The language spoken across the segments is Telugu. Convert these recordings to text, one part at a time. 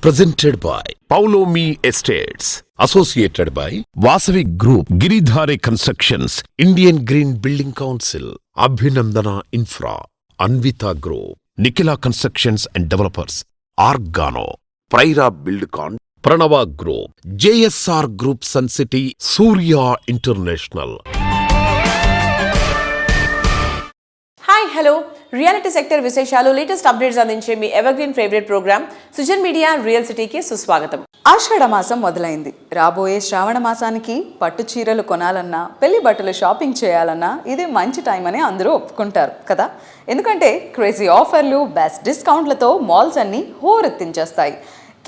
presented by Paulomi Estates, associated by Vasavi Group, Giridhare Constructions, Indian Green Building Council, Abhinandana Infra, Anvita Group, Nikhila Constructions and Developers, Argano, Praira Buildcon, Pranava Group, JSR Group Sun City, Surya International. Hi hello reality sector విశేషాలు లేటెస్ట్ అప్డేట్స్ అందించే మీ evergreen favourite programme Sujan media real సిటీకి సుస్వాగతం. ఆషాఢ మాసం మొదలైంది. రాబోయే శ్రావణ మాసానికి పట్టు చీరలు కొనాలన్నా, పెళ్లి బట్టలు షాపింగ్ చేయాలన్నా ఇది మంచి టైం అని అందరూ ఒప్పుకుంటారు కదా. ఎందుకంటే క్రేజీ ఆఫర్లు, బెస్ట్ డిస్కౌంట్లతో మాల్స్ అన్నీ హోరెత్తించేస్తాయి.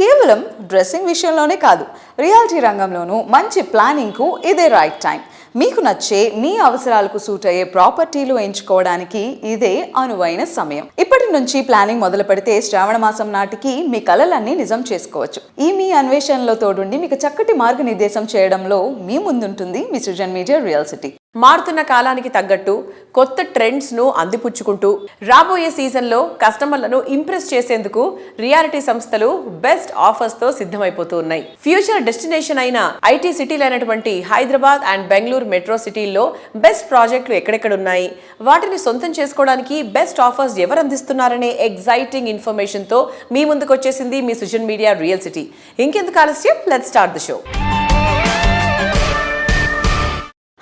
కేవలం డ్రెస్సింగ్ విషయంలోనే కాదు, రియాలిటీ రంగంలోనూ మంచి ప్లానింగ్కు ఇదే రైట్ టైం. మీకు నచ్చే, మీ అవసరాలకు సూట్ అయ్యే ప్రాపర్టీలు ఎంచుకోవడానికి ఇదే అనువైన సమయం. ఇప్పటి నుంచి ప్లానింగ్ మొదలు పెడితే శ్రావణ మాసం నాటికి మీ కలలన్నీ నిజం చేసుకోవచ్చు. ఈ మీ అన్వేషణలో తోడుండి మీకు చక్కటి మార్గనిర్దేశం చేయడంలో మీ ముందుంటుంది మీ సుజన్ మీడియా రియల్ సిటీ. మారుతున్న కాలానికి తగ్గట్టు కొత్త ట్రెండ్స్ను అందిపుచ్చుకుంటూ రాబోయే సీజన్లో కస్టమర్లను ఇంప్రెస్ చేసేందుకు రియాలిటీ సంస్థలు బెస్ట్ ఆఫర్స్తో సిద్ధమైపోతూ ఉన్నాయి. ఫ్యూచర్ డెస్టినేషన్ అయిన ఐటీ సిటీలైనటువంటి హైదరాబాద్ అండ్ బెంగళూరు మెట్రో సిటీల్లో బెస్ట్ ప్రాజెక్టులు ఎక్కడెక్కడున్నాయి, వాటిని సొంతం చేసుకోవడానికి బెస్ట్ ఆఫర్స్ ఎవరు అందిస్తున్నారనే ఎగ్జైటింగ్ ఇన్ఫర్మేషన్తో మీ ముందుకు వచ్చేసింది మీ సుజన్ మీడియా రియల్ సిటీ. ఇంకెందుకు ఆలస్యం, let's start the show.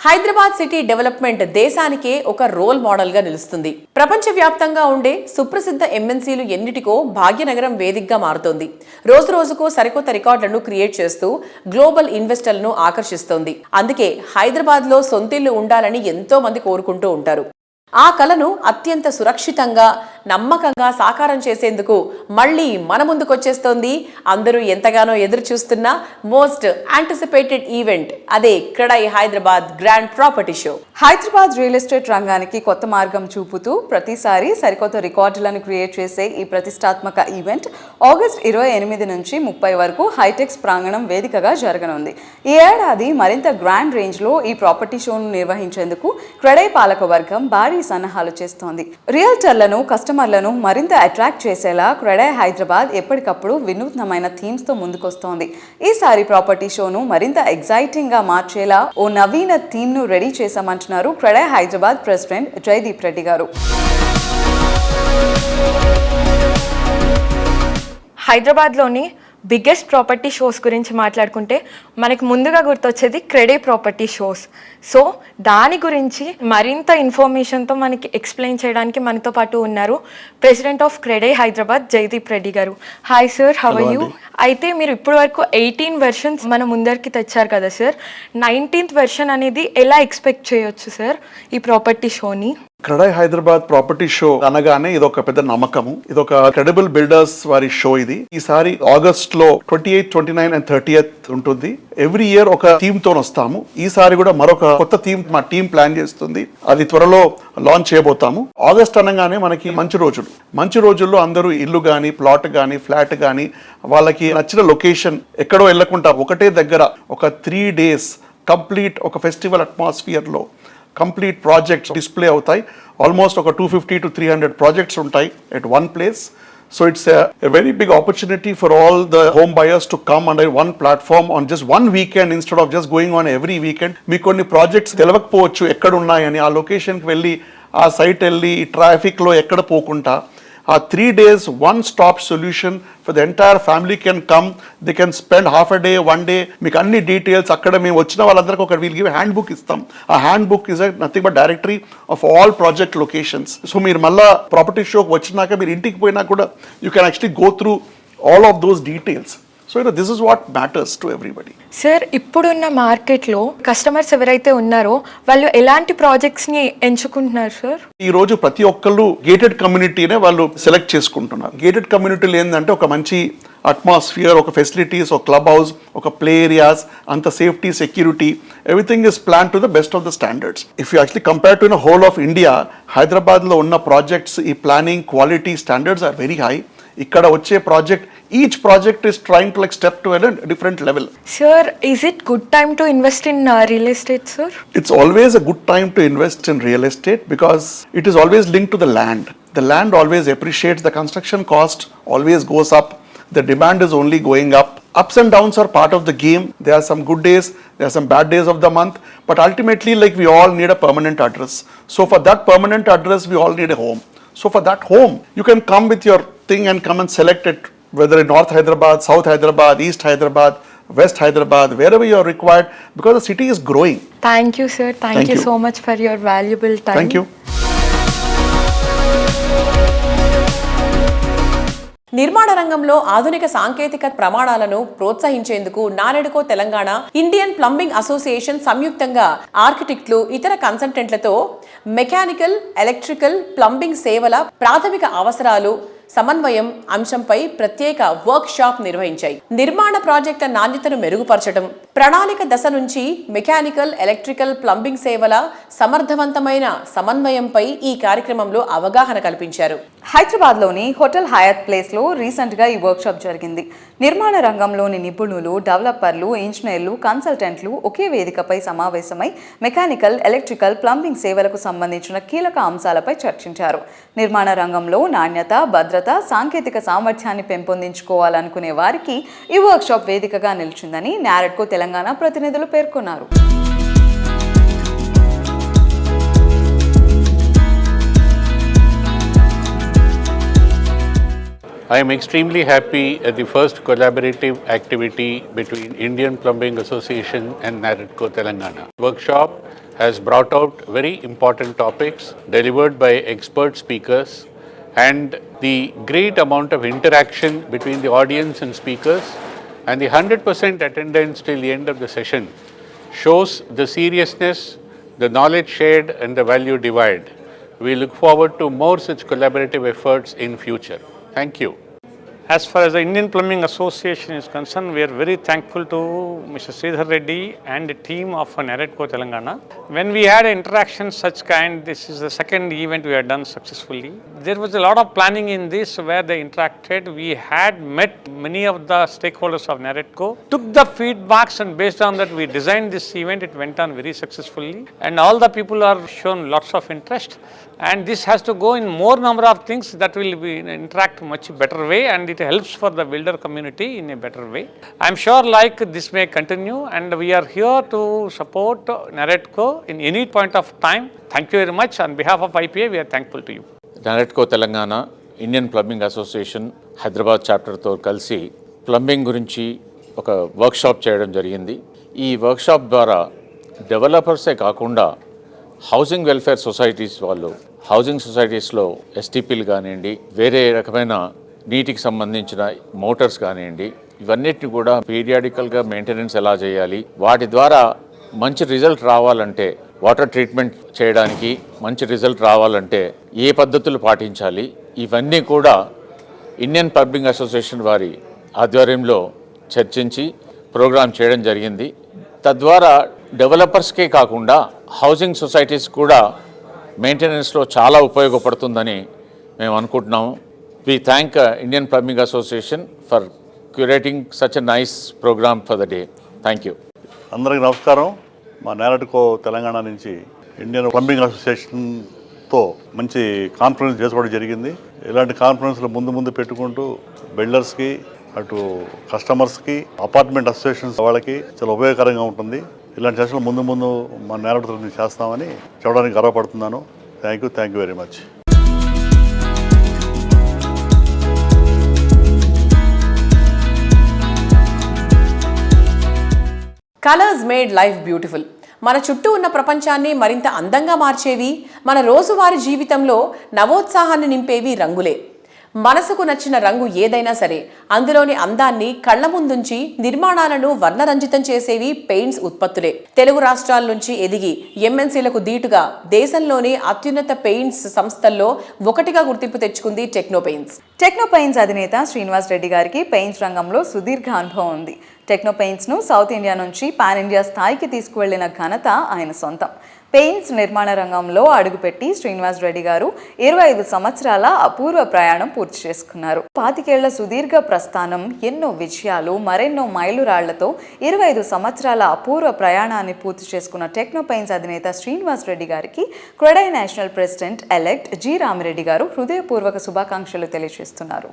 Hyderabad city development దేశానికే ఒక రోల్ మోడల్ గా నిలుస్తుంది. ప్రపంచవ్యాప్తంగా ఉండే సుప్రసిద్ధ ఎంఎన్సీలు ఎన్నిటికో భాగ్యనగరం వేదికగా మారుతోంది. రోజు రోజుకు సరికొత్త రికార్డులను క్రియేట్ చేస్తూ గ్లోబల్ ఇన్వెస్టర్లను ఆకర్షిస్తోంది. అందుకే హైదరాబాద్ లో సొంతిల్లు ఉండాలని ఎంతో మంది కోరుకుంటూ ఉంటారు. ఆ కలను అత్యంత సురక్షితంగా, నమ్మకంగా సాకారం చేసేందుకు మళ్ళీ మన ముందుకొచ్చేస్తోంది అందరూ ఎంతగానో ఎదురు చూస్తున్న మోస్ట్ యాంటిసిపేటెడ్ ఈవెంట్, అదే CREDAI Hyderabad grand property show. Hyderabad real estate రంగానికి కొత్త మార్గం చూపుతూ ప్రతిసారి సరికొత్త రికార్డులను క్రియేట్ చేసే ఈ ప్రతిష్టాత్మక ఈవెంట్ ఆగస్టు 28 నుంచి 30 వరకు హైటెక్స్ ప్రాంగణం వేదికగా జరగనుంది. ఈ ఏడాది మరింత గ్రాండ్ రేంజ్లో ఈ ప్రాపర్టీ షోను నిర్వహించేందుకు క్రెడై పాలక వర్గం భారీ సన్నాహాలు చేస్తోంది. రియల్టర్లను, కస్టమర్లను మరింత అట్రాక్ట్ చేసేలా క్రెడై హైదరాబాద్ ఎప్పటికప్పుడు వినూత్నమైన థీమ్స్ తో ముందుకొస్తోంది. ఈసారి ప్రాపర్టీ షోను మరింత ఎగ్జైటింగ్ గా మార్చేలా ఓ నవీన థీమ్ ను రెడీ చేశామంటున్నారు క్రెడై హైదరాబాద్ ప్రెసిడెంట్ జయదీప్ రెడ్డి గారు. హైదరాబాద్లోని బిగ్గెస్ట్ ప్రాపర్టీ షోస్ గురించి మాట్లాడుకుంటే మనకి ముందుగా గుర్తొచ్చేది క్రెడై ప్రాపర్టీ షోస్. సో దాని గురించి మరింత ఇన్ఫర్మేషన్తో మనకి ఎక్స్ప్లెయిన్ చేయడానికి మనతో పాటు ఉన్నారు ప్రెసిడెంట్ ఆఫ్ క్రెడై హైదరాబాద్ జయదీప్ రెడ్డి గారు. Hi sir, how are you? అయితే మీరు ఇప్పటి వరకు 18 వెర్షన్స్ మన ముందరికి తెచ్చారు కదా సార్, 19th వెర్షన్ అనేది ఎలా ఎక్స్పెక్ట్ చేయొచ్చు సార్ ఈ ప్రాపర్టీ షోని? క్రెడై హైదరాబాద్ ప్రాపర్టీ షో అనగానే ఇదొక పెద్ద నమ్మకము, ఇదొక క్రెడిబుల్ బిల్డర్స్ వారి షో. ఇది ఈసారి ఆగస్ట్ లో 28, 29 and 30th ఉంటుంది. ఎవ్రీ ఇయర్ ఒక థీమ్ తో వస్తాము. ఈసారి కూడా మరొక కొత్త థీమ్ మా టీం ప్లాన్ చేస్తుంది, అది త్వరలో లాంచ్ చేయబోతాము. ఆగస్ట్ అనగానే మనకి మంచి రోజుల్లో అందరూ ఇల్లు గానీ, ప్లాట్ గానీ, ఫ్లాట్ గానీ వాళ్ళకి నచ్చిన లొకేషన్ ఎక్కడో వెళ్ళకుండా ఒకటే దగ్గర ఒక 3 days కంప్లీట్ ఒక ఫెస్టివల్ అట్మాస్ఫియర్ లో కంప్లీట్ ప్రాజెక్ట్స్ డిస్ప్లే అవుతాయి. ఆల్మోస్ట్ ఒక 250 to 300 ప్రాజెక్ట్స్ ఉంటాయి at one place. So it's a very big opportunity for all the home buyers to come under one platform on just one weekend instead of just going on every weekend. మీకు కొన్ని ప్రాజెక్ట్స్ తెలవకపోవచ్చు ఎక్కడ ఉన్నాయని, ఆ లొకేషన్కి వెళ్ళి ఆ సైట్ వెళ్ళి ట్రాఫిక్లో ఎక్కడ పోకుండా ఆ 3 days one stop solution for the entire family can come. They can spend half a day, one day. మీకు అన్ని డీటెయిల్స్ అక్కడ మేము వచ్చిన వాళ్ళందరికీ ఒక వీల్ గివ్ హ్యాండ్ బుక్ ఇస్తాం. ఆ hand book is nothing but directory of all project locations. So మీరు మళ్ళీ ప్రాపర్టీ షోకి వచ్చినాక మీరు ఇంటికి పోయినా కూడా you can actually go through all of those details. So this is what matters to everybody. Sir, ఇప్పుడున్న మార్కెట్లో కస్టమర్స్ ఎవరైతే ఉన్నారో వాళ్ళు ఎలాంటి ప్రాజెక్ట్స్ని ఎంచుకుంటున్నారు సార్? ఈ రోజు ప్రతి ఒక్కళ్ళు గేటెడ్ కమ్యూనిటీనే వాళ్ళు సెలెక్ట్ చేసుకుంటున్నారు. గేటెడ్ కమ్యూనిటీలు ఏంటంటే ఒక మంచి అట్మాస్ఫియర్, ఒక ఫెసిలిటీస్, ఒక క్లబ్ హౌస్, ఒక ప్లే ఏరియాస్, అంత safety, security, everything is plan to the best of the standards. If you actually compare to in whole of India, హైదరాబాద్లో ఉన్న ప్రాజెక్ట్స్ ఈ planning quality standards are very high. ఇక్కడ వచ్చే project, each project is trying to like step to a different level. Sir, is it good time to invest in real estate, sir? It's always a good time to invest in real estate because it is always linked to the land. The land always appreciates, the construction cost always goes up, The demand is only going up. Ups and downs are part of the game. There are some good days, there are some bad days of the month, but ultimately, like, we all need a permanent address. So for that permanent address, we all need a home. So for that home, you can come with your thing and come and select it, whether in North Hyderabad, South Hyderabad, East Hyderabad, West Hyderabad, wherever you are required, because the city is growing. Thank you sir, thank Thank you you. So much for your valuable time. Thank you. నిర్మాణ రంగంలో ఆధునిక సాంకేతిక ప్రమాణాలను ప్రోత్సహించేందుకు NAREDCO Telangana, Indian plumbing association సంయుక్తంగా ఆర్కిటెక్ట్లు, ఇతర కన్సల్టెంట్లతో మెకానికల్, ఎలక్ట్రికల్, ప్లంబింగ్ సేవల ప్రాథమిక అవసరాలు సమన్వయం అంశంపై ప్రత్యేక వర్క్ షాప్ నిర్వహించాయి. నిర్మాణ ప్రాజెక్టుల నాణ్యతను మెరుగుపరచడం, ప్రణాళిక దశ నుంచి మెకానికల్, ఎలక్ట్రికల్, ప్లంబింగ్ సేవల సమర్థవంతమైన సమన్వయంపై ఈ కార్యక్రమంలో అవగాహన కల్పించారు. హైదరాబాద్లోని హోటల్ హయాత్ ప్లేస్లో రీసెంట్గా ఈ వర్క్షాప్ జరిగింది. నిర్మాణ రంగంలోని నిపుణులు, డెవలపర్లు, ఇంజనీర్లు, కన్సల్టెంట్లు ఒకే వేదికపై సమావేశమై మెకానికల్, ఎలక్ట్రికల్, ప్లంబింగ్ సేవలకు సంబంధించిన కీలక అంశాలపై చర్చించారు. నిర్మాణ రంగంలో నాణ్యత, భద్రత, సాంకేతిక సామర్థ్యాన్ని పెంపొందించుకోవాలనుకునే వారికి ఈ వర్క్షాప్ వేదికగా నిలిచిందని నారెడ్కో తెలంగాణ ప్రతినిధులు పేర్కొన్నారు. I am extremely happy at the first collaborative activity between Indian Plumbing Association and Naredco Telangana. Workshop has brought out very important topics delivered by expert speakers, and the great amount of interaction between the audience and speakers and the 100% attendance till the end of the session shows the seriousness, the knowledge shared and the value divide. We look forward to more such collaborative efforts in future. Thank you. As far as the Indian Plumbing Association is concerned, we are very thankful to Mr. Sridhar Reddy and the team of Naredco Telangana. When we had interaction such kind, this is the second event we have done successfully. There was a lot of planning in this where they interacted. We had met many of the stakeholders of Naredco, took the feedbacks, and based on that we designed this event. It went on very successfully and all the people are shown lots of interest, and this has to go in more number of things that will be interact much better way, and it helps for the builder community in a better way. I am sure like this may continue, and we are here to support Naredco in any point of time. Thank you very much. On behalf of IPA, we are thankful to you. NAREDCO Telangana, Indian plumbing association Hyderabad చాప్టర్తో కలిసి ప్లంబింగ్ గురించి ఒక వర్క్షాప్ చేయడం జరిగింది. ఈ వర్క్షాప్ ద్వారా డెవలపర్సే కాకుండా హౌసింగ్ వెల్ఫేర్ సొసైటీస్ వాళ్ళు, హౌసింగ్ సొసైటీస్లో ఎస్టీపీలు కానివ్వండి, వేరే రకమైన నీటికి సంబంధించిన మోటార్స్ కానివ్వండి, ఇవన్నిటిని కూడా పీరియాడికల్గా మెయింటెనెన్స్ ఎలా చేయాలి, వాటి ద్వారా మంచి రిజల్ట్ రావాలంటే, వాటర్ ట్రీట్మెంట్ చేయడానికి మంచి రిజల్ట్ రావాలంటే ఏ పద్ధతులు పాటించాలి, ఇవన్నీ కూడా ఇండియన్ ప్లంబింగ్ అసోసియేషన్ వారి ఆధ్వర్యంలో చర్చించి ప్రోగ్రామ్ చేయడం జరిగింది. తద్వారా డెవలపర్స్కే కాకుండా హౌసింగ్ సొసైటీస్ కూడా మెయింటెనెన్స్లో చాలా ఉపయోగపడుతుందని మేము అనుకుంటున్నాము. We thank Indian Plumbing Association for curating such a nice program for the day. Thank you. అందరికీ నమస్కారం. మా నారెడ్కో తెలంగాణ నుంచి ఇండియన్ ప్లంబింగ్ అసోసియేషన్తో మంచి కాన్ఫరెన్స్ చేసుకోవడం జరిగింది. ఇలాంటి కాన్ఫరెన్స్లు ముందు పెట్టుకుంటూ బిల్డర్స్కి, అటు కస్టమర్స్కి, అపార్ట్మెంట్ అసోసియేషన్స్ వాళ్ళకి చాలా ఉపయోగకరంగా ఉంటుంది. ఇలాంటి సెషన్లు ముందు మా నారెడ్కో నుంచి చేస్తామని చెప్పడానికి గర్వపడుతున్నాను. Thank you very much. Colours made life beautiful. మన చుట్టూ ఉన్న ప్రపంచాన్ని మరింత అందంగా మార్చేవి, మన రోజువారీ జీవితంలో నవోత్సాహాన్ని నింపేవి రంగులే. మనసుకు నచ్చిన రంగు ఏదైనా సరే అందులోని అందాన్ని కళ్ల ముందుంచి నిర్మాణాలను వర్ణరంజితం చేసేవి పెయింట్స్ ఉత్పత్తులే. తెలుగు రాష్ట్రాల నుంచి ఎదిగి ఎంఎన్సీలకు దీటుగా దేశంలోని అత్యున్నత పెయింట్స్ సంస్థల్లో ఒకటిగా గుర్తింపు తెచ్చుకుంది టెక్నో పెయింట్స్. టెక్నో పెయింట్స్ అధినేత శ్రీనివాస్ రెడ్డి గారికి పెయింట్స్ రంగంలో సుదీర్ఘ అనుభవం ఉంది. టెక్నో పెయింట్స్ను సౌత్ ఇండియా నుంచి పాన్ ఇండియా స్థాయికి తీసుకువెళ్లిన ఘనత ఆయన సొంతం. పెయింట్స్ నిర్మాణ రంగంలో అడుగుపెట్టి శ్రీనివాస్ రెడ్డి గారు 25 సంవత్సరాల అపూర్వ ప్రయాణం పూర్తి చేసుకున్నారు. 25 ఏళ్ల సుదీర్ఘ ప్రస్థానం, ఎన్నో విజయాలు, మరెన్నో మైలురాళ్లతో 25 సంవత్సరాల అపూర్వ ప్రయాణాన్ని పూర్తి చేసుకున్న టెక్నో పెయింట్స్ అధినేత శ్రీనివాస్ రెడ్డి గారికి CREDAI national president elect G Ramireddy గారు హృదయపూర్వక శుభాకాంక్షలు తెలియజేస్తున్నారు.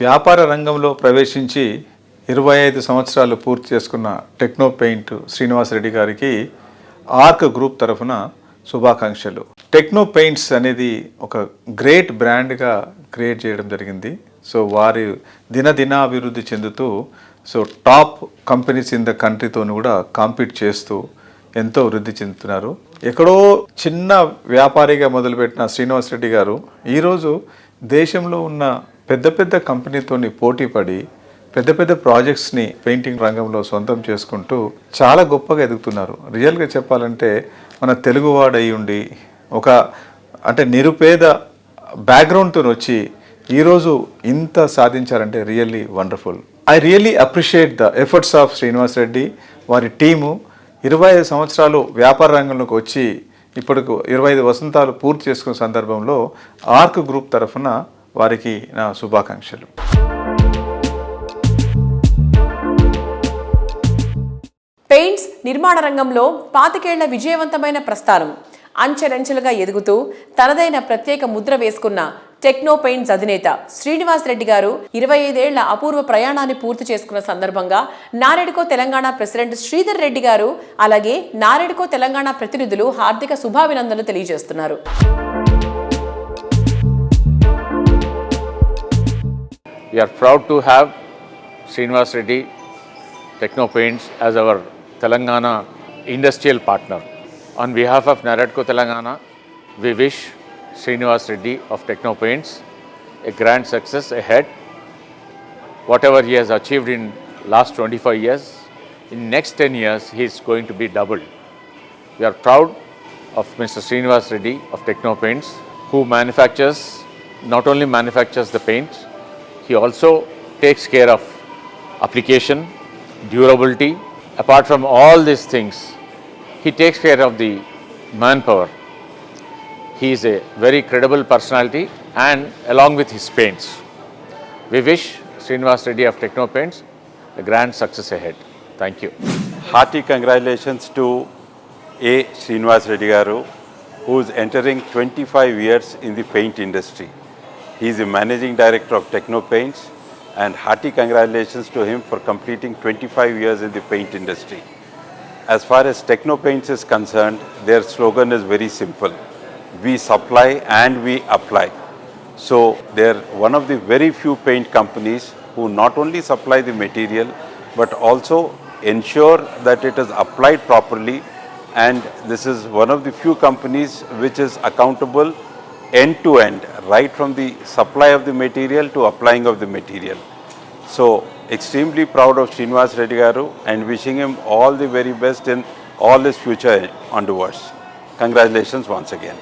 వ్యాపార రంగంలో ప్రవేశించి 25 సంవత్సరాలు పూర్తి చేసుకున్న టెక్నో పెయింట్ శ్రీనివాసరెడ్డి గారికి ఆర్క్ గ్రూప్ తరఫున శుభాకాంక్షలు. టెక్నో పెయింట్స్ అనేది ఒక గ్రేట్ బ్రాండ్గా క్రియేట్ చేయడం జరిగింది. సో వారి దినదినాభివృద్ధి చెందుతూ so top companies in the కంట్రీతో కూడా కాంపీట్ చేస్తూ ఎంతో వృద్ధి చెందుతున్నారు. ఎక్కడో చిన్న వ్యాపారిగా మొదలుపెట్టిన శ్రీనివాసరెడ్డి గారు ఈరోజు దేశంలో ఉన్న పెద్ద పెద్ద కంపెనీతోని పోటీ పడి పెద్ద పెద్ద ప్రాజెక్ట్స్ని పెయింటింగ్ రంగంలో సొంతం చేసుకుంటూ చాలా గొప్పగా ఎదుగుతున్నారు. రియల్గా చెప్పాలంటే మన తెలుగువాడు అయి ఉండి ఒక అంటే నిరుపేద బ్యాక్గ్రౌండ్తో వచ్చి ఈరోజు ఇంత సాధించారంటే really wonderful. I really appreciate the efforts of Srinivas Reddy, వారి టీము. 25 సంవత్సరాలు వ్యాపార రంగంలోకి వచ్చి ఇప్పటికు 25 వసంతాలు పూర్తి చేసుకున్న సందర్భంలో ఆర్క్ గ్రూప్ తరఫున వారికి నా శుభాకాంక్షలు. పెయింట్స్ నిర్మాణ రంగంలో 25 ఏళ్ల విజయవంతమైన ప్రస్థానం, అంచెలంచెలుగా ఎదుగుతూ తనదైన ప్రత్యేక ముద్ర వేసుకున్న టెక్నో పెయింట్స్ అధినేత శ్రీనివాస్ రెడ్డి గారు 25 ఏళ్ల అపూర్వ ప్రయాణాన్ని పూర్తి చేసుకున్న సందర్భంగా నారెడ్కో తెలంగాణ ప్రెసిడెంట్ శ్రీధర్ రెడ్డి గారు అలాగే నారెడ్కో తెలంగాణ ప్రతినిధులు హార్దిక శుభాభినందనలు తెలియజేస్తున్నారు. We are proud to have Srinivas Reddy Techno Paints as our Telangana industrial partner. On behalf of Naredco Telangana, we wish Srinivas Reddy of Techno Paints a grand success ahead. Whatever he has achieved in last 25 years, in next 10 years he is going to be doubled. We are proud of Mr. Srinivas Reddy of Techno Paints, who not only manufactures the paints, he also takes care of application, durability. Apart from all these things, he takes care of the manpower. He is a very credible personality, and along with his paints, we wish Srinivas Reddy of Techno Paints a grand success ahead. Thank you. Hearty congratulations to A. Srinivas Reddy garu, who is entering 25 years in the paint industry. He is the managing director of Techno Paints, and hearty congratulations to him for completing 25 years in the paint industry. As far as Techno Paints is concerned, their slogan is very simple: we supply and we apply. So they are one of the very few paint companies who not only supply the material but also ensure that it is applied properly, and this is one of the few companies which is accountable end to end, right from the supply of the material to applying of the material. So extremely proud of Srinivas Reddy garu and wishing him all the very best in all his future endeavors. Congratulations once again.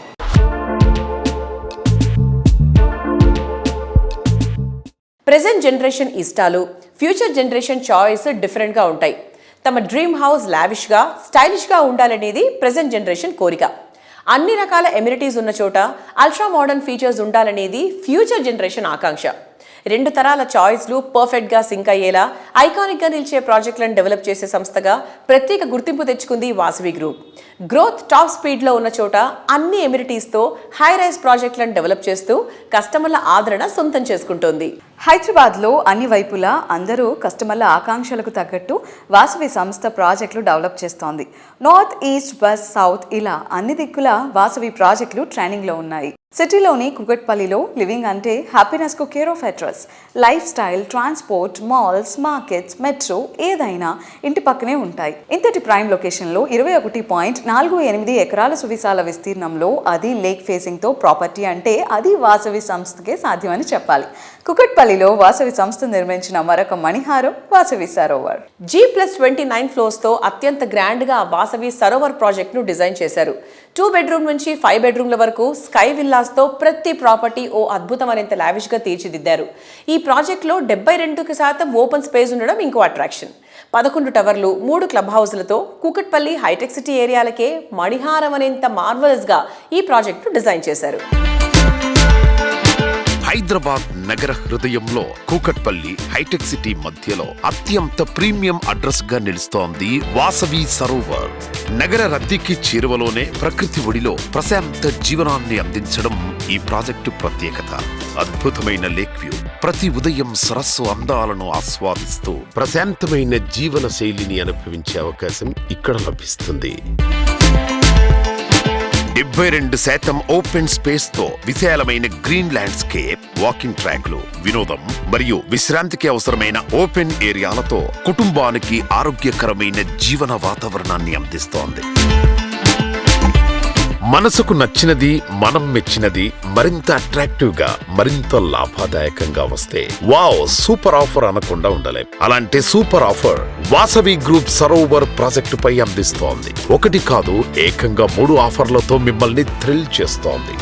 Present generation ఇష్టాలు, ఫ్యూచర్ జనరేషన్ చాయిస్ డిఫరెంట్గా ఉంటాయి. తమ డ్రీమ్ హౌస్ లావిష్గా, స్టైలిష్గా ఉండాలనేది ప్రెజెంట్ జనరేషన్ కోరిక. అన్ని రకాల ఎమ్యూనిటీస్ ఉన్న చోట అల్ట్రా మోడర్న్ ఫీచర్స్ ఉండాలనేది ఫ్యూచర్ జనరేషన్ ఆకాంక్ష. 2 తరాల చాయిస్లు పర్ఫెక్ట్గా సింక్ అయ్యేలా ఐకానిక్గా నిలిచే ప్రాజెక్టులను డెవలప్ చేసే సంస్థగా ప్రత్యేక గుర్తింపు తెచ్చుకుంది వాసవి గ్రూప్. గ్రోత్ టాప్ స్పీడ్లో ఉన్న చోట అన్ని ఎమ్యూనిటీస్తో హై రైజ్ ప్రాజెక్టులను డెవలప్ చేస్తూ కస్టమర్ల ఆదరణ సొంతం చేసుకుంటోంది. హైదరాబాద్లో అన్ని వైపులా అందరూ కస్టమర్ల ఆకాంక్షలకు తగ్గట్టు వాసవి సంస్థ ప్రాజెక్టులు డెవలప్ చేస్తోంది. నార్త్, ఈస్ట్, వెస్ట్, సౌత్ ఇలా అన్ని దిక్కులా వాసవి ప్రాజెక్టులు ట్రైనింగ్లో ఉన్నాయి. సిటీలోని కుకట్పల్లిలో లివింగ్ అంటే హ్యాపీనెస్కు care of address. Life style, transport, malls, markets, metro ఏదైనా ఇంటి పక్కనే ఉంటాయి. ఇంతటి ప్రైమ్ లొకేషన్లో 21.48 ఎకరాల సువిశాల విస్తీర్ణంలో, అది లేక్ ఫేసింగ్తో ప్రాపర్టీ అంటే అది వాసవి సంస్థకే సాధ్యమని చెప్పాలి. కుకట్పల్లిలో వాసవి సంస్థ నిర్మించిన మరొక మణిహారం వాసవి సరోవర్. G+29 ఫ్లోర్స్తో అత్యంత గ్రాండ్గా వాసవి సరోవర్ ప్రాజెక్ట్ను డిజైన్ చేశారు. 2 బెడ్రూమ్ నుంచి 5 బెడ్రూమ్ల వరకు స్కై విల్లాస్తో ప్రతి ప్రాపర్టీ ఓ అద్భుతమైనంత లావిష్గా తీర్చిదిద్దారు. ఈ ప్రాజెక్టులో 72% ఓపెన్ స్పేస్ ఉండడం ఇంకో అట్రాక్షన్. 11 టవర్లు, 3 క్లబ్ హౌస్లతో కూకట్పల్లి హైటెక్ సిటీ ఏరియాలకే మణిహారం అనేంత మార్వలస్గా ఈ ప్రాజెక్టును డిజైన్ చేశారు. హైదరాబాద్ నగర హృదయంలో కూకట్పల్లి హైటెక్ సిటీ మధ్యలో అత్యంత ప్రీమియం అడ్రస్ గా నిలుస్తోంది వాసవి సరోవర్. నగర రద్దీకి చేరువలోనే ప్రకృతి ఒడిలో ప్రశాంత జీవనాన్ని అందించడం ఈ ప్రాజెక్టు ప్రత్యేకత. అద్భుతమైన లేక్ వ్యూ, ప్రతి ఉదయం సరస్సు అందాలను ఆస్వాదిస్తూ ప్రశాంతమైన జీవన శైలిని అనుభవించే అవకాశం ఇక్కడ లభిస్తుంది. 72% ఓపెన్ స్పేస్ తో విశాలమైన గ్రీన్ ల్యాండ్స్కేప్, వాకింగ్ ట్రాక్లు, వినోదం మరియు విశ్రాంతికి అవసరమైన ఓపెన్ ఏరియాలతో కుటుంబానికి ఆరోగ్యకరమైన జీవన వాతావరణాన్ని అందిస్తోంది. మనసుకు నచ్చినది, మనం మెచ్చినది మరింత అట్రాక్టివ్ గా, మరింత లాభదాయకంగా వస్తే వావ్ సూపర్ ఆఫర్ అనకుండా ఉండలేం. అలాంటి super offer Vasavi group Sarovar ప్రాజెక్టుపై అందిస్తోంది. ఒకటి కాదు, ఏకంగా 3 ఆఫర్లతో మిమ్మల్ని థ్రిల్ చేస్తోంది.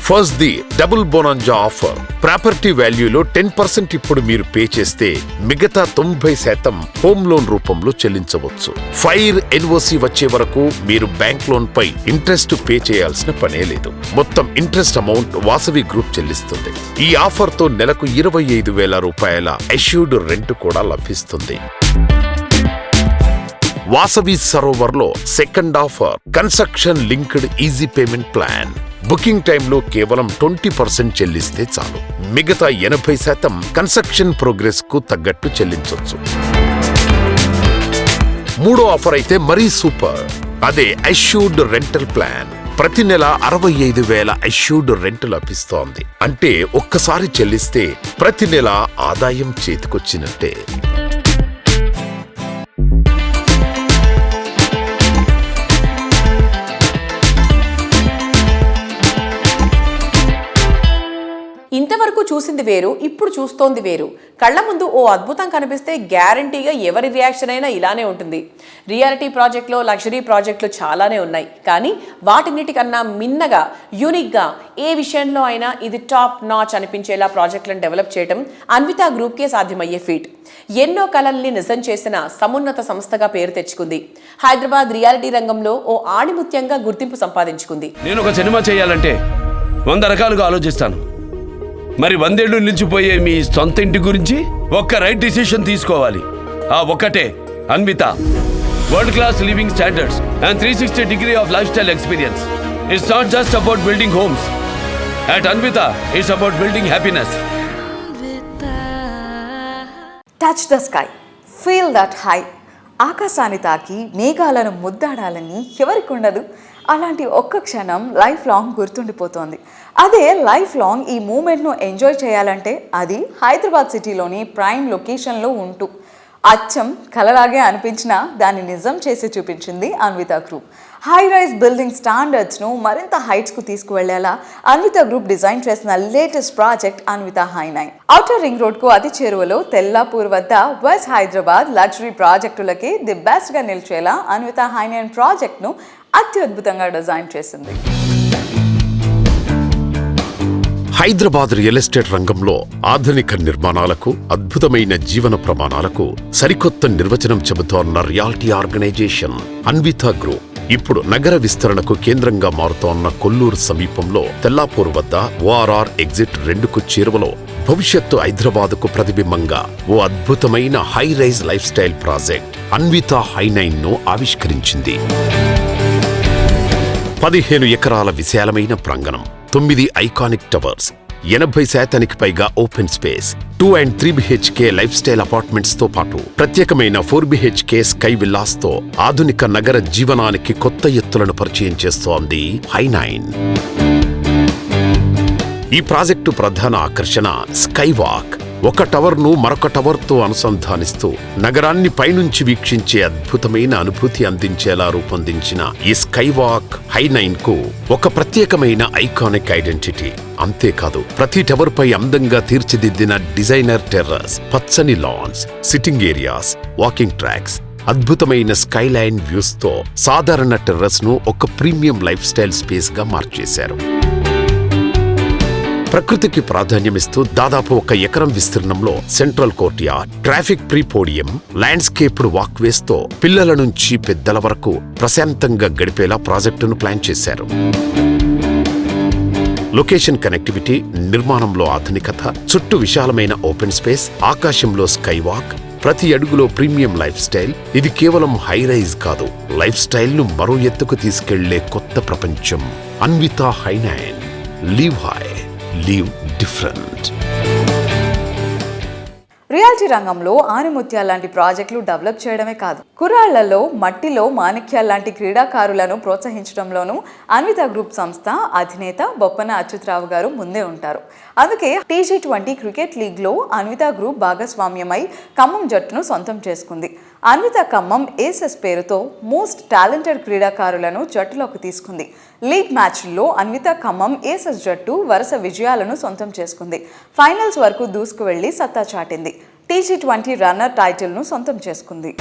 First the double bonanza offer. Property వాల్యూలో 10% ఇప్పుడు మీరు పే చేస్తే మిగతా 90% హోమ్ లోన్ రూపంలో చెల్లించవచ్చు. ఫైర్ ఎన్ఓసి వచ్చే వరకు మీరు బ్యాంక్ లోన్ పై ఇంట్రెస్ట్ పే చేయాల్సిన పనే లేదు. మొత్తం ఇంట్రెస్ట్ అమౌంట్ వాసవి గ్రూప్ చెల్లిస్తుంది. ఈ ఆఫర్ తో నెలకు 25,000 రూపాయల అష్యూర్డ్ రెంట్ కూడా లభిస్తుంది. వాసవి సరోవర్ లో second offer construction linked easy payment plan. Booking టైంలో కేవలం 20% చెల్లిస్తే చాలు. మిగతా 80% కన్స్ట్రక్షన్ ప్రోగ్రెస్ కు తగ్గట్టు చెల్లించొచ్చు. మూడో ఆఫర్ అయితే మరీ సూపర్. అదే అష్యూర్డ్ రెంటల్ ప్లాన్. ప్రతి నెల 65,000 అష్యూర్డ్ రెంట్ లభిస్తోంది. అంటే ఒక్కసారి చెల్లిస్తే ప్రతి నెల ఆదాయం చేతికొచ్చినట్టే. ఇంతవరకు చూసింది వేరు, ఇప్పుడు చూస్తోంది వేరు. కళ్ల ముందు ఓ అద్భుతం కనిపిస్తే గ్యారంటీగా ఎవరి రియాక్షన్ అయినా ఇలానే ఉంటుంది. రియాలిటీ ప్రాజెక్టులో లగ్జరీ ప్రాజెక్టులు చాలానే ఉన్నాయి, కానీ వాటిన్నిటికన్నా మిన్నగా, యూనిక్గా ఏ విషయంలో అయినా ఇది టాప్ నాచ్ అనిపించేలా ప్రాజెక్టులను డెవలప్ చేయడం అన్వితా గ్రూప్కే సాధ్యమయ్యే ఫీట్. ఎన్నో కలల్ని నిజం చేసిన సమున్నత సంస్థగా పేరు తెచ్చుకుంది. హైదరాబాద్ రియాలిటీ రంగంలో ఓ ఆణిముత్యంగా గుర్తింపు సంపాదించుకుంది. నేను ఒక సినిమా చేయాలంటే 100 రకాలుగా ఆలోచిస్తాను. మరి 100 ఏళ్లు నిలిచిపోయే మీ సొంత ఇంటి గురించి ఒక్క రైట్ డిసిషన్ తీసుకోవాలి. ఆ ఒక్కటే Anvita. World class living standards and 360 degree of lifestyle experience. It's not just about building homes. At Anvita, it's about building happiness. Touch the sky, feel that high. ఆకాశాన్ని తాకి మేఘాలను ముద్దాడాలని ఎవరికి ఉండదు? అలాంటి ఒక్క క్షణం లైఫ్ లాంగ్ గుర్తుండిపోతోంది. అదే లైఫ్ లాంగ్ ఈ మూమెంట్ను ఎంజాయ్ చేయాలంటే అది హైదరాబాద్ సిటీలోని ప్రైమ్ లొకేషన్లో ఉంటూ అచ్చం కలలాగే అనిపించినా దాన్ని నిజం చేసి చూపించింది Anvita group. High rise building స్టాండర్డ్స్ను మరింత హైట్స్కు తీసుకువెళ్లేలా అన్వితా గ్రూప్ డిజైన్ చేసిన లేటెస్ట్ ప్రాజెక్ట్ అన్వితా హై9. ఔటర్ రింగ్ రోడ్కు అతి చేరువలో తెల్లాపూర్ వద్ద వెస్ట్ హైదరాబాద్ లగ్జరీ ప్రాజెక్టులకి ది బెస్ట్గా నిలిచేలా అన్వితా హై9 ప్రాజెక్ట్ను అత్యద్భుతంగా డిజైన్ చేసింది. హైదరాబాద్ రియల్ ఎస్టేట్ రంగంలో ఆధునిక నిర్మాణాలకు, అద్భుతమైన జీవన ప్రమాణాలకు సరికొత్త నిర్వచనం చెబుతోన్న రియాలిటీ ఆర్గనైజేషన్ అన్వితా గ్రూప్. ఇప్పుడు నగర విస్తరణకు కేంద్రంగా మారుతోన్న కొల్లూరు సమీపంలో తెల్లాపూర్ వద్ద ORR ఎగ్జిట్ 2కు చేరువలో భవిష్యత్తు హైదరాబాద్కు ప్రతిబింబంగా ఓ అద్భుతమైన high rise life style project Anvita హై9ను ఆవిష్కరించింది. 15 ఎకరాల విశాలమైన ప్రాంగణం, 9 ఐకానిక్ టవర్స్, 80% పైగా open space, 2 and 3 BHK life style apartments తో పాటు ప్రత్యేకమైన 4 BHK స్కై విల్లాస్ తో ఆధునిక నగర జీవనానికి కొత్త ఎత్తులను పరిచయం చేస్తోంది హై9. ఈ ప్రాజెక్టు ప్రధాన ఆకర్షణ స్కై వాక్. ఒక టవర్ను మరొక టవర్తో అనుసంధానిస్తూ నగరాన్ని పైనుంచి వీక్షించే అద్భుతమైన అనుభూతి అందించేలా రూపొందించిన ఈ స్కై వాక్ హై9కు ఒక ప్రత్యేకమైన ఐకానిక్ ఐడెంటిటీ. అంతేకాదు, ప్రతి టవర్ పై అందంగా తీర్చిదిద్దిన డిజైనర్ టెర్రస్, పచ్చని lance, sitting areas, walking tracks, అద్భుతమైన స్కైలైన్ వ్యూస్ తో సాధారణ టెర్రస్ ను ఒక ప్రీమియం లైఫ్ స్టైల్ స్పేస్ గా మార్చేశారు. ప్రకృతికి ప్రాధాన్యమిస్తూ దాదాపు 1 ఎకరం విస్తీర్ణంలో central courtyard, traffic free podium, landscaped walkways తో పిల్లల నుంచి పెద్దల వరకు ప్రశాంతంగా గడిపేలా ప్రాజెక్టును ప్లాన్ చేశారు. లొకేషన్ కనెక్టివిటీ, నిర్మాణంలో ఆధునికత, చుట్టూ విశాలమైన ఓపెన్ స్పేస్, ఆకాశంలో స్కై వాక్, ప్రతి అడుగులో ప్రీమియం లైఫ్ స్టైల్. ఇది కేవలం హై రైజ్ కాదు, లైఫ్ స్టైల్ ను మరో ఎత్తుకు తీసుకెళ్లే కొత్త ప్రపంచం. Anvita high nine. Live high, live different. Reality రంగంలో ఆనిముత్యాల లాంటి ప్రాజెక్టులు డెవలప్ చేయడమే కాదు, కుర్రాళ్లలో మట్టిలో మాణిక్యాల లాంటి క్రీడాకారులను ప్రోత్సహించడంలోనూ అన్విత గ్రూప్ సంస్థ అధినేత బొప్పన అచ్యుతరావు గారు ముందే ఉంటారు. అందుకే T20 క్రికెట్ లీగ్లో అన్విత గ్రూప్ భాగస్వామ్యమై ఖమ్మం జట్టును సొంతం చేసుకుంది. అన్విత ఖమ్మం ఏసెస్ పేరుతో మోస్ట్ టాలెంటెడ్ క్రీడాకారులను జట్టులోకి తీసుకుంది. లీగ్ మ్యాచ్ల్లో అన్విత ఖమ్మం ఏసెస్ జట్టు వరుస విజయాలను సొంతం చేసుకుంది. ఫైనల్స్ వరకు దూసుకు వెళ్లి సత్తా చాటింది. T20 రన్నర్ టైటిల్ను సొంతం చేసుకుంది.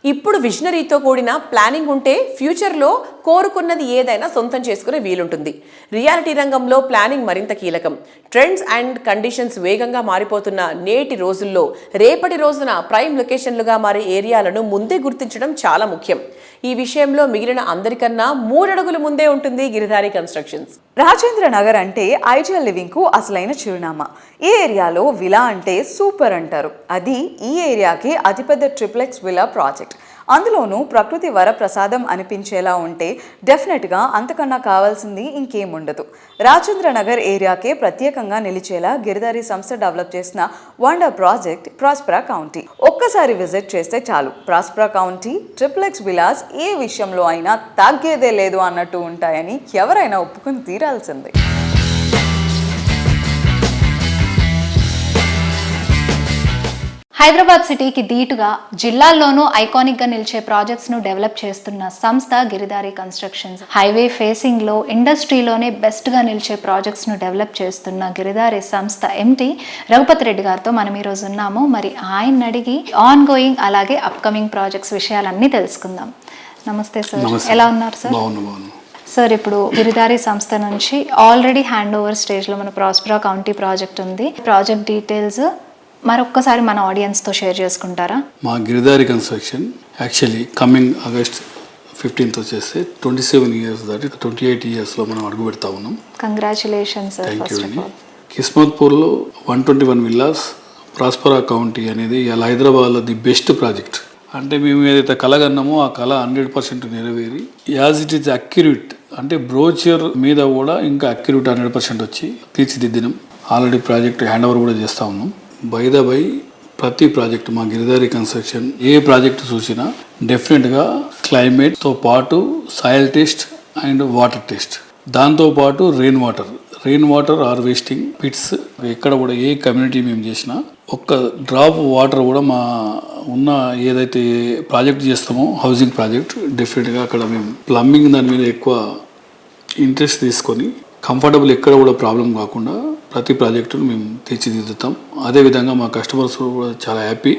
ఇప్పుడు విజనరీతో కూడిన ప్లానింగ్ ఉంటే ఫ్యూచర్లో కోరుకున్నది ఏదైనా సొంతం చేసుకునే వీలుంటుంది. రియాలిటీ రంగంలో ప్లానింగ్ మరింత కీలకం. ట్రెండ్స్ అండ్ కండిషన్స్ వేగంగా మారిపోతున్న నేటి రోజుల్లో రేపటి రోజున ప్రైమ్ లొకేషన్లుగా మారే ఏరియాలను ముందే గుర్తించడం చాలా ముఖ్యం. ఈ విషయంలో మిగిలిన అందరికన్నా 3 అడుగులు ముందే ఉంటుంది గిరిధారి కన్స్ట్రక్షన్స్. రాజేంద్ర నగర్ అంటే ఐడియల్ లివింగ్ కు అసలైన చిరునామా. ఈ ఏరియాలో విలా అంటే సూపర్ అంటారు. అది ఈ ఏరియాకి అతిపెద్ద ట్రిప్లెక్స్ విలా ప్రాజెక్ట్. అందులోనూ ప్రకృతి వరప్రసాదం అనిపించేలా ఉంటే డెఫినెట్గా అంతకన్నా కావాల్సింది ఇంకేముండదు. రాజేంద్ర నగర్ ఏరియాకే ప్రత్యేకంగా నిలిచేలా గిరిధారి సంస్థ డెవలప్ చేసిన వండర్ ప్రాజెక్ట్ ప్రాస్పరా కౌంటీ. ఒక్కసారి విజిట్ చేస్తే చాలు, ప్రాస్పరా కౌంటీ ట్రిప్లెక్స్ విలాస్ ఏ విషయంలో అయినా తగ్గేదే లేదు అన్నట్టు ఉంటాయని ఎవరైనా ఒప్పుకుని తీరాల్సిందే. హైదరాబాద్ సిటీకి ధీటుగా జిల్లాల్లోనూ ఐకానిక్గా నిలిచే ప్రాజెక్ట్స్ను డెవలప్ చేస్తున్న సంస్థ గిరిధారి కన్స్ట్రక్షన్స్. హైవే ఫేసింగ్లో ఇండస్ట్రీలోనే బెస్ట్గా నిలిచే ప్రాజెక్ట్స్ను డెవలప్ చేస్తున్న గిరిధారి సంస్థ ఎంటీ రఘుపతి రెడ్డి గారితో మనం ఈరోజు ఉన్నాము. మరి ఆయన అడిగి ఆన్ గోయింగ్ అలాగే అప్కమింగ్ ప్రాజెక్ట్స్ విషయాలన్నీ తెలుసుకుందాం. నమస్తే సార్, ఎలా ఉన్నారు సార్? సార్, ఇప్పుడు గిరిధారి సంస్థ నుంచి ఆల్రెడీ హ్యాండ్ ఓవర్ స్టేజ్లో మన ప్రాస్పరా కౌంటీ ప్రాజెక్ట్ ఉంది. ప్రాజెక్ట్ డీటెయిల్స్ మరొక్కసారి మన ఆడియన్స్తో షేర్ చేసుకుంటారా? మా Giridhari construction actually coming August 15th వచ్చేస్తే 27 years దాటి 28 yearsలో మనం అడుగు పెడతా ఉన్నాం. Congratulations sir. థ్యాంక్ యూ అండి. కిస్మత్పూర్లో 121 విల్లాస్ ప్రాస్పరా కౌంటీ అనేది ఇలా హైదరాబాద్లో ది బెస్ట్ ప్రాజెక్ట్. అంటే మేము ఏదైతే కలగన్నామో ఆ కళ 100% నెరవేరి యాజ్ ఇట్ ఈజ్ అక్యురేట్, అంటే బ్రోచర్ మీద కూడా ఇంకా అక్యురేట్ 100% వచ్చి తీర్చిదిద్దినాం. ఆల్రెడీ ప్రాజెక్ట్ హ్యాండ్ ఓవర్ కూడా చేస్తూ ఉన్నాం. బై ప్రతి ప్రాజెక్ట్ మా గిరిధారి కన్స్ట్రక్షన్ ఏ ప్రాజెక్ట్ చూసినా డెఫినెట్గా క్లైమేట్తో పాటు soil test and water test, దాంతోపాటు రెయిన్ వాటర్ హార్వెస్టింగ్ పిట్స్. ఎక్కడ కూడా ఏ కమ్యూనిటీ మేము చేసినా ఒక్క డ్రాప్ వాటర్ కూడా మా ఉన్న ఏదైతే ప్రాజెక్ట్ చేస్తామో హౌసింగ్ ప్రాజెక్ట్ డెఫినెట్గా అక్కడ మేము ప్లంబింగ్ దాని మీద ఎక్కువ ఇంట్రెస్ట్ తీసుకొని కంఫర్టబుల్ ఎక్కడ కూడా ప్రాబ్లం కాకుండా ప్రతి ప్రాజెక్టును మేము తీర్చిదిద్దుతాం. అదేవిధంగా మా కస్టమర్స్ కూడా చాలా హ్యాపీ.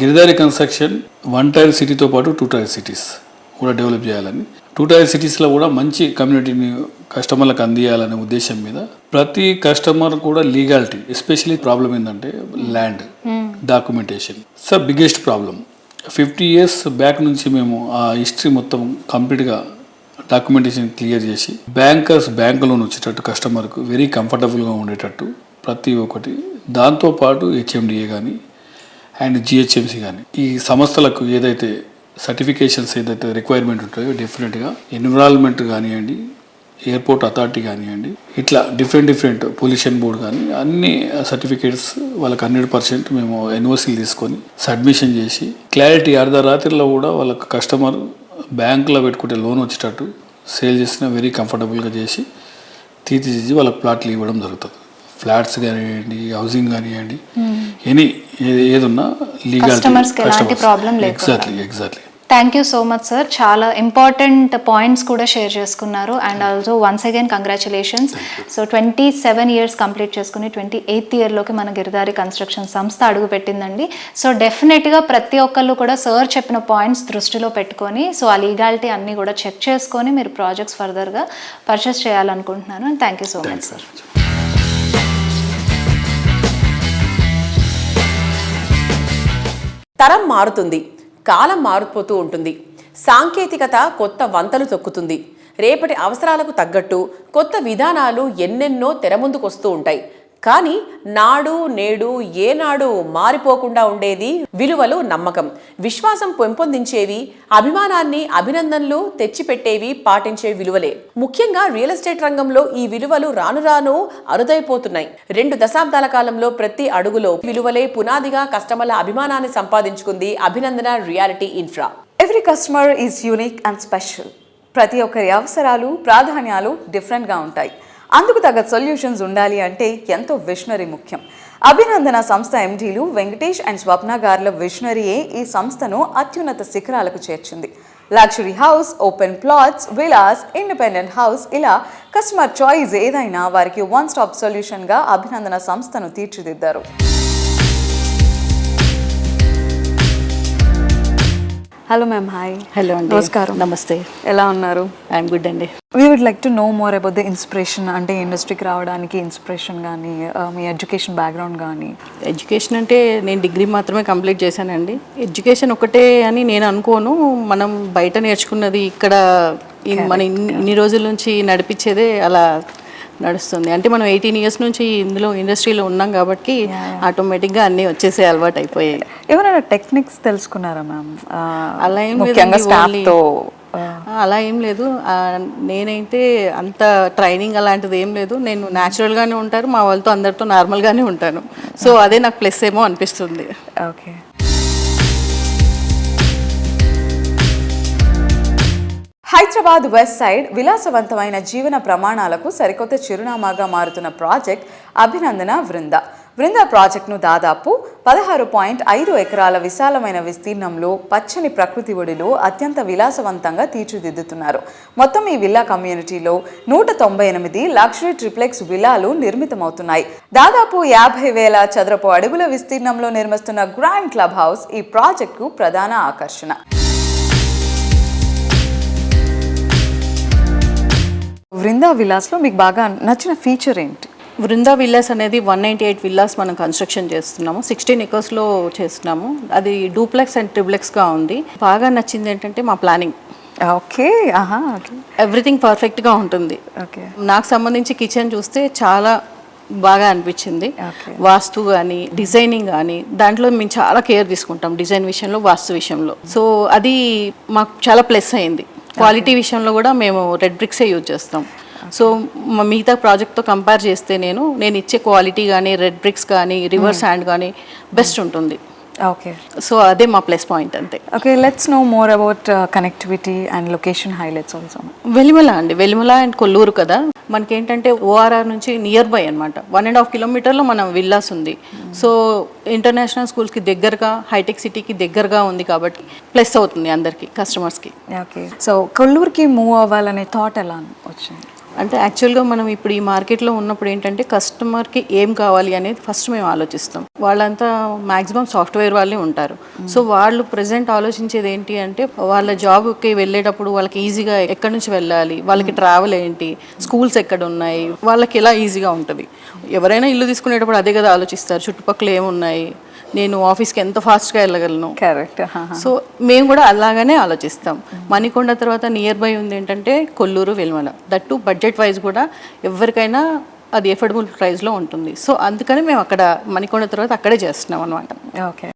గిరిధారి కన్స్ట్రక్షన్ 1 tier సిటీతో పాటు 2 tier సిటీస్ కూడా డెవలప్ చేయాలని, 2 tier సిటీస్లో కూడా మంచి కమ్యూనిటీని కస్టమర్లకు అందియాలనే ఉద్దేశం మీద ప్రతి కస్టమర్ కూడా లీగాలిటీ, ఎస్పెషలీ ప్రాబ్లం ఏంటంటే land documentation. It's biggest problem. 50 years back నుంచి మేము ఆ హిస్టరీ మొత్తం కంప్లీట్గా డాక్యుమెంటేషన్ క్లియర్ చేసి బ్యాంక్ లోన్ వచ్చేటట్టు కస్టమర్కు వెరీ కంఫర్టబుల్గా ఉండేటట్టు ప్రతి ఒక్కటి, దాంతోపాటు HMDA కానీ అండ్ GHMC కానీ ఈ సంస్థలకు ఏదైతే సర్టిఫికేషన్స్ ఏదైతే రిక్వైర్మెంట్ ఉంటాయో డెఫినెట్గా ఎన్విరాన్మెంట్ కానివ్వండి, ఎయిర్పోర్ట్ అథారిటీ కానివ్వండి, ఇట్లా డిఫరెంట్ పొల్యూషన్ బోర్డు కానీ అన్ని సర్టిఫికేట్స్ వాళ్ళకి 100% మేము ఎన్ఓసీలు తీసుకొని సబ్మిషన్ చేసి క్లారిటీ అర్ధరాత్రిలో కూడా వాళ్ళకి కస్టమర్ బ్యాంకులో పెట్టుకుంటే లోన్ వచ్చేటట్టు సేల్ చేసిన వెరీ కంఫర్టబుల్గా చేసి తీర్చిదిద్ది వాళ్ళకి ప్లాట్లు ఇవ్వడం జరుగుతుంది. ఫ్లాట్స్ కానివ్వండి, హౌసింగ్ కానివ్వండి, ఏదున్నా legal. Exactly. Thank you so much sir. చాలా ఇంపార్టెంట్ పాయింట్స్ కూడా షేర్ చేసుకున్నారు. And also once again congratulations. So 27 years complete చేసుకుని 28th yearలోకి మన గిరిదారి కన్స్ట్రక్షన్ సంస్థ అడుగు పెట్టిందండి. సో డెఫినెట్గా ప్రతి ఒక్కళ్ళు కూడా సార్ చెప్పిన పాయింట్స్ దృష్టిలో పెట్టుకొని సో ఆ లీగాలిటీ అన్నీ కూడా చెక్ చేసుకొని మీరు ప్రాజెక్ట్స్ ఫర్దర్గా పర్చేస్ చేయాలనుకుంటున్నాను. And thank you so much sir. తరం మారుతుంది, కాలం మారిపోతూ ఉంటుంది, సాంకేతికత కొత్త వంతలు తొక్కుతుంది. రేపటి అవసరాలకు తగ్గట్టు కొత్త విధానాలు ఎన్నెన్నో తెర ముందుకొస్తూ ఉంటాయి. కానీ నాడు నేడు ఏనాడు మారిపోకుండా ఉండేది విలువలు, నమ్మకం, విశ్వాసం పెంపొందించేవి, అభిమానాన్ని, అభినందనలు తెచ్చిపెట్టేవి, పాటించే విలువలే. ముఖ్యంగా రియల్ ఎస్టేట్ రంగంలో ఈ విలువలు రాను రాను అరుదైపోతున్నాయి. 2 దశాబ్దాల కాలంలో ప్రతి అడుగులో విలువలే పునాదిగా కస్టమర్ల అభిమానాన్ని సంపాదించుకుంది అభినందన reality infra. Every customer is unique and special. ప్రతి ఒక్కరి అవసరాలు, ప్రాధాన్యాలు డిఫరెంట్గా ఉంటాయి. అందుకు తగ్గ సొల్యూషన్స్ ఉండాలి అంటే ఎంతో విషనరీ ముఖ్యం. అభినందన సంస్థ ఎండీలు వెంకటేష్ అండ్ స్వప్న గార్ల విషనరీయే ఈ సంస్థను అత్యున్నత శిఖరాలకు చేర్చింది. Luxury house, open plots, villas, independent house, ఇలా కస్టమర్ చాయిస్ ఏదైనా వారికి వన్ స్టాప్ సొల్యూషన్గా అభినందన సంస్థను తీర్చిదిద్దారు. Hello ma'am, hi. హలో అండి. నమస్కారం. నమస్తే. ఎలా ఉన్నారు? ఐఎమ్ గుడ్ అండి. We would like to know more about the inspiration. అంటే ఇండస్ట్రీకి రావడానికి ఇన్స్పిరేషన్ కానీ, మీ ఎడ్యుకేషన్ బ్యాక్గ్రౌండ్ కానీ. ఎడ్యుకేషన్ అంటే నేను డిగ్రీ మాత్రమే కంప్లీట్ చేశానండి. ఎడ్యుకేషన్ ఒకటే అని నేను అనుకోను. మనం బయట నేర్చుకున్నది ఇక్కడ మన ఇన్ని రోజుల నుంచి నడిపించేదే అలా నడుస్తుంది. అంటే మనం 18 years నుంచి ఇందులో ఇండస్ట్రీలో ఉన్నాం కాబట్టి ఆటోమేటిక్గా అన్నీ వచ్చేసే అలవాటు అయిపోయాయి. ఏమైనా టెక్నిక్స్ తెలుసుకున్నారా మ్యామ్? అలా ఏం లేదు, అలా ఏం లేదు. నేనైతే అంత ట్రైనింగ్ అలాంటిది ఏం లేదు. నేను న్యాచురల్గానే ఉంటాను, మా వాళ్ళతో అందరితో నార్మల్గానే ఉంటాను. సో అదే నాకు ప్లస్ ఏమో అనిపిస్తుంది. ఓకే. హైదరాబాద్ వెస్ట్ సైడ్ విలాసవంతమైన జీవన ప్రమాణాలకు సరికొత్త చిరునామాగా మారుతున్న ప్రాజెక్ట్ అభినందన వృంద. వృంద ప్రాజెక్టును దాదాపు 16.5 ఎకరాల విశాలమైన విస్తీర్ణంలో పచ్చని ప్రకృతి ఒడిలో అత్యంత విలాసవంతంగా తీర్చిదిద్దుతున్నారు. మొత్తం ఈ విల్లా కమ్యూనిటీలో 198 లగ్జరీ ట్రిప్లెక్స్ విల్లాలు నిర్మితమవుతున్నాయి. దాదాపు 50,000 చదరపు అడుగుల విస్తీర్ణంలో నిర్మిస్తున్న గ్రాండ్ క్లబ్ హౌస్ ఈ ప్రాజెక్టుకు ప్రధాన ఆకర్షణ. వృందా విల్లాస్లో మీకు బాగా నచ్చిన ఫీచర్ ఏంటి? వృందా విల్లాస్ అనేది 198 విల్లాస్ మనం కన్స్ట్రక్షన్ చేస్తున్నాము. 16 acresలో చేస్తున్నాము. అది డూప్లెక్స్ అండ్ ట్రిప్లెక్స్గా ఉంది. బాగా నచ్చింది ఏంటంటే మా ప్లానింగ్. ఓకే. ఓకే. ఎవ్రీథింగ్ పర్ఫెక్ట్గా ఉంటుంది. ఓకే. నాకు సంబంధించి కిచెన్ చూస్తే చాలా బాగా అనిపించింది. వాస్తు కానీ, డిజైనింగ్ కానీ, దాంట్లో మేము చాలా కేర్ తీసుకుంటాం డిజైన్ విషయంలో, వాస్తు విషయంలో. సో అది మాకు చాలా ప్లస్ అయింది. క్వాలిటీ విషయంలో కూడా మేము రెడ్ బ్రిక్సే యూజ్ చేస్తాం. సో మిగతా ప్రాజెక్ట్తో కంపేర్ చేస్తే నేను ఇచ్చే క్వాలిటీ కానీ, రెడ్ బ్రిక్స్ కానీ, రివర్స్ హ్యాండ్ కానీ బెస్ట్ ఉంటుంది. ఓకే. సో అదే మా ప్లస్ పాయింట్ అంతే. Okay, let's know more about connectivity and location highlights also. Velimala అండి, వెలిమల అండ్ కొల్లూరు కదా. మనకేంటంటే ఓఆర్ఆర్ నుంచి నియర్ బై అనమాట. 1.5 kilometerలో మనం విల్లాస్ ఉంది. సో ఇంటర్నేషనల్ స్కూల్స్కి దగ్గరగా, హైటెక్ సిటీకి దగ్గరగా ఉంది కాబట్టి ప్లస్ అవుతుంది అందరికీ, కస్టమర్స్కి. ఓకే. సో కొల్లూరుకి మూవ్ అవ్వాలనే థాట్ ఎలా వచ్చింది? అంటే యాక్చువల్గా మనం ఇప్పుడు ఈ మార్కెట్లో ఉన్నప్పుడు ఏంటంటే కస్టమర్కి ఏం కావాలి అనేది ఫస్ట్ మేము ఆలోచిస్తాం. వాళ్ళంతా మ్యాక్సిమం సాఫ్ట్వేర్ వాళ్ళే ఉంటారు. సో వాళ్ళు ప్రజెంట్ ఆలోచించేది ఏంటి అంటే వాళ్ళ జాబ్కి వెళ్ళేటప్పుడు వాళ్ళకి ఈజీగా ఎక్కడి నుంచి వెళ్ళాలి, వాళ్ళకి ట్రావెల్ ఏంటి, స్కూల్స్ ఎక్కడ ఉన్నాయి, వాళ్ళకి ఎలా ఈజీగా ఉంటుంది. ఎవరైనా ఇల్లు తీసుకునేటప్పుడు అదే కదా ఆలోచిస్తారు, చుట్టుపక్కల ఏమున్నాయి, నేను ఆఫీస్కి ఎంత ఫాస్ట్గా వెళ్ళగలను. కరెక్ట్. సో మేము కూడా అలాగనే ఆలోచిస్తాం. మణికొండ తర్వాత నియర్ బై ఉంది ఏంటంటే Kollur, Velmala. That budget wise కూడా ఎవరికైనా అది ఎఫోర్డబుల్ ప్రైస్లో ఉంటుంది. సో అందుకని మేము అక్కడ మణికొండ తర్వాత అక్కడే చేస్తున్నాం అనమాట. ఓకే.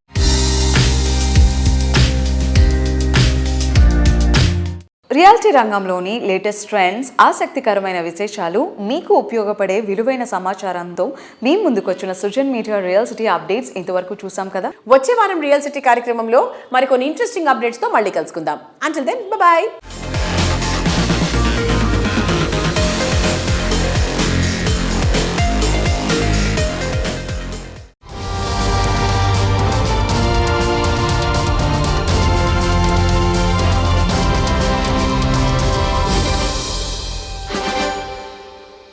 రియాలిటీ రంగంలోని లేటెస్ట్ ట్రెండ్స్, ఆసక్తికరమైన విశేషాలు, మీకు ఉపయోగపడే విలువైన సమాచారంతో మీ ముందుకొచ్చిన Sujan media real city updates ఇంతవరకు చూసాం కదా. వచ్చే వారం రియల్ సిటీ కార్యక్రమంలో మరికొన్ని ఇంట్రెస్టింగ్ అప్డేట్స్తో మళ్ళీ కలుసుకుందాం. Until then, by.